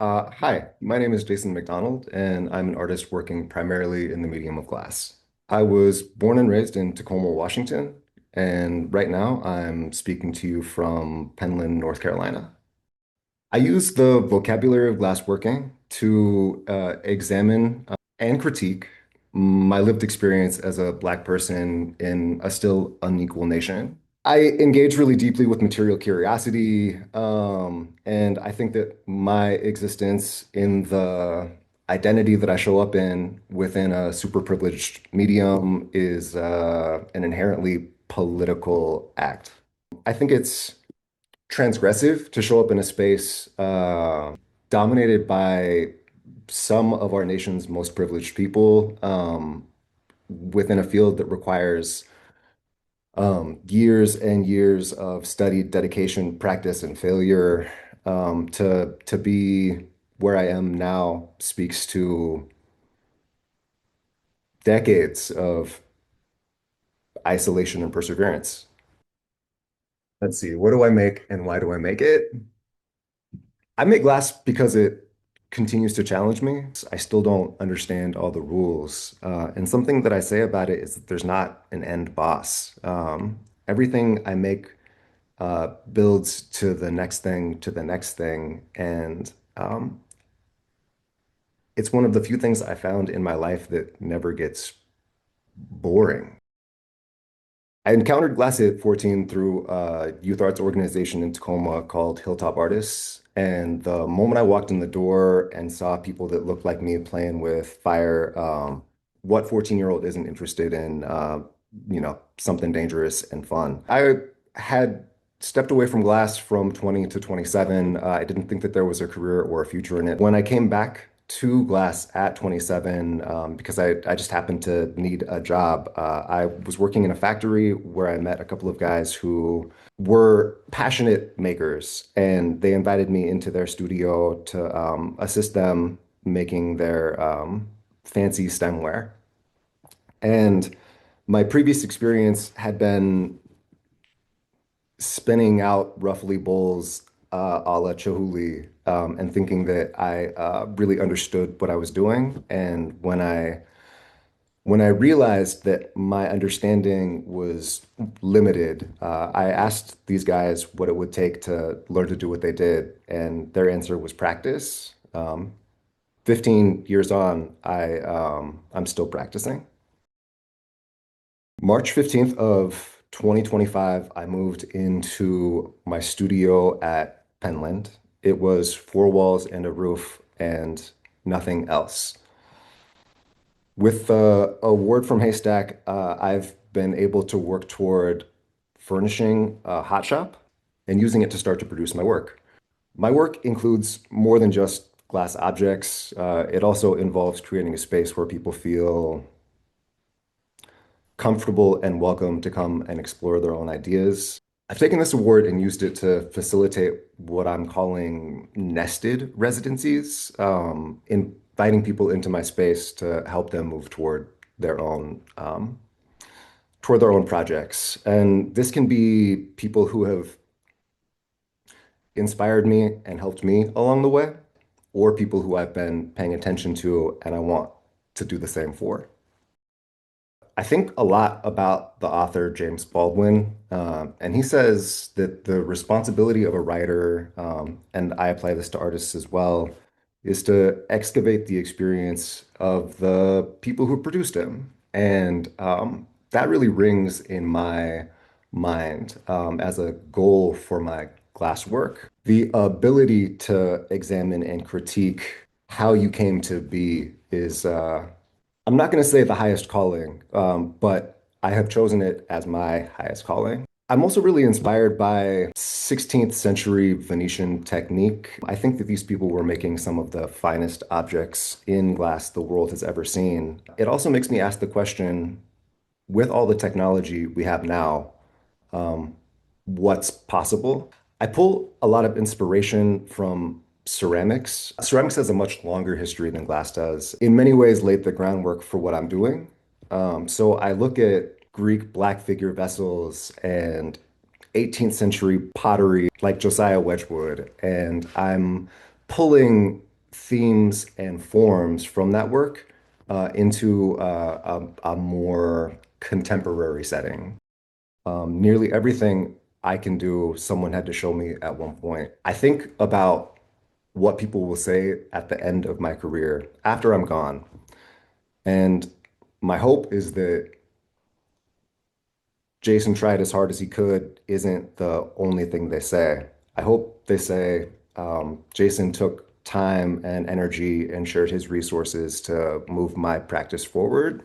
Hi, my name is Jason McDonald, and I'm an artist working primarily in the medium of glass. I was born and raised in Tacoma, Washington, and right now I'm speaking to you from Penland, North Carolina. I use the vocabulary of glassworking to examine and critique my lived experience as a Black person in a still unequal nation. I engage really deeply with material curiosity, and I think that my existence in the identity that I show up in within a super privileged medium is an inherently political act. I think it's transgressive to show up in a space dominated by some of our nation's most privileged people within a field that requires years and years of study, dedication, practice, and failure to be where I am now speaks to decades of isolation and perseverance. Let's see, what do I make and why do I make it? I make glass because it continues to challenge me. I still don't understand all the rules. And something that I say about it is that there's not an end boss. Everything I make builds to the next thing, to the next thing. And it's one of the few things I found in my life that never gets boring. I encountered glass at 14 through a youth arts organization in Tacoma called Hilltop Artists. And the moment I walked in the door and saw people that looked like me playing with fire, what 14-year-old isn't interested in, something dangerous and fun? I had stepped away from glass from 20 to 27. I didn't think that there was a career or a future in it. When I came back to glass at 27, because I just happened to need a job. I was working in a factory where I met a couple of guys who were passionate makers, and they invited me into their studio to assist them making their fancy stemware. And my previous experience had been spinning out roughly bowls a la Chihuly and thinking that I really understood what I was doing. And when I realized that my understanding was limited, I asked these guys what it would take to learn to do what they did, and their answer was practice. 15 years on, I'm still practicing. March 15th of 2025, I moved into my studio at Penland. It was four walls and a roof and nothing else. With the award from Haystack, I've been able to work toward furnishing a hot shop and using it to start to produce my work. My work includes more than just glass objects. It also involves creating a space where people feel comfortable and welcome to come and explore their own ideas. I've taken this award and used it to facilitate what I'm calling nested residencies, inviting people into my space to help them move toward their own projects. And this can be people who have inspired me and helped me along the way, or people who I've been paying attention to and I want to do the same for. I think a lot about the author James Baldwin, and he says that the responsibility of a writer, and I apply this to artists as well, is to excavate the experience of the people who produced him. And that really rings in my mind as a goal for my glass work. The ability to examine and critique how you came to be is I'm not going to say the highest calling, but I have chosen it as my highest calling. I'm also really inspired by 16th century Venetian technique. I think that these people were making some of the finest objects in glass the world has ever seen. It also makes me ask the question, with all the technology we have now, um, what's possible? I pull a lot of inspiration from ceramics. Ceramics has a much longer history than glass does. In many ways, laid the groundwork for what I'm doing. So I look at Greek black figure vessels and 18th century pottery like Josiah Wedgwood, and I'm pulling themes and forms from that work into a more contemporary setting. Nearly everything I can do, someone had to show me at one point. I think about what people will say at the end of my career after I'm gone. And my hope is that Jason tried as hard as he could isn't the only thing they say. I hope they say Jason took time and energy and shared his resources to move my practice forward.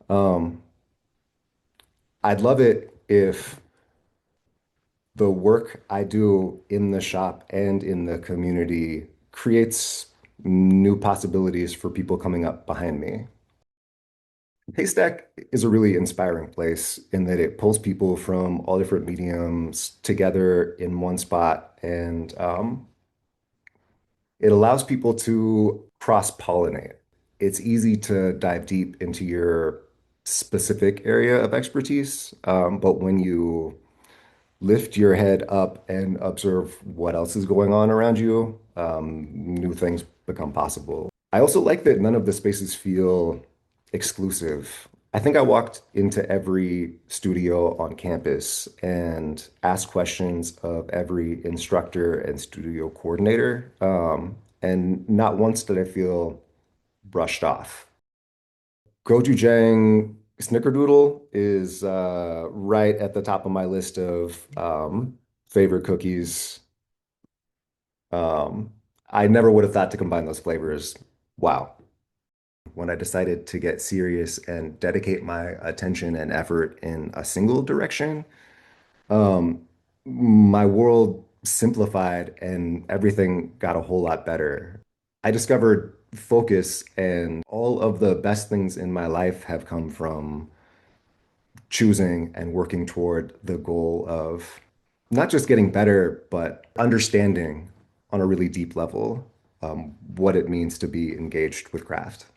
Um, I'd love it if the work I do in the shop and in the community creates new possibilities for people coming up behind me. Haystack is a really inspiring place in that it pulls people from all different mediums together in one spot, and it allows people to cross-pollinate. It's easy to dive deep into your specific area of expertise, but when you lift your head up and observe what else is going on around you, new things become possible. I also like that none of the spaces feel exclusive. I think I walked into every studio on campus and asked questions of every instructor and studio coordinator, and not once did I feel brushed off. Gochujang Snickerdoodle is right at the top of my list of favorite cookies. Um, I never would have thought to combine those flavors. Wow. When I decided to get serious and dedicate my attention and effort in a single direction, um, my world simplified and everything got a whole lot better. I discovered focus, and all of the best things in my life have come from choosing and working toward the goal of not just getting better, but understanding on a really deep level what it means to be engaged with craft.